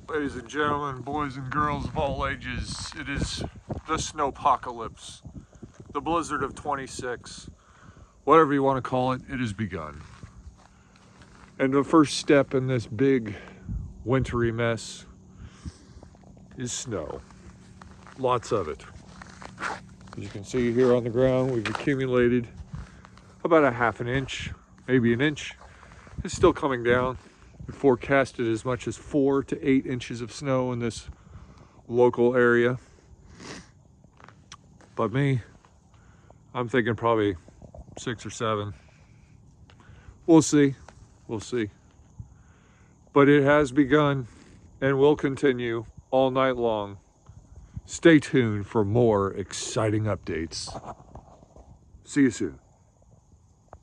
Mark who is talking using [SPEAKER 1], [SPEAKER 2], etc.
[SPEAKER 1] Ladies and gentlemen, boys and girls of all ages, it is the snowpocalypse, the blizzard of 26, whatever you want to call it, it has begun. And the first step in this big wintry mess is snow. Lots of it. As you can see here on the ground, we've accumulated about a half an inch, maybe an inch. It's still coming down. We forecasted as much as 4 to 8 inches of snow in this local area. But me, I'm thinking probably 6 or 7. We'll see. We'll see. But it has begun and will continue all night long. Stay tuned for more exciting updates. See you soon.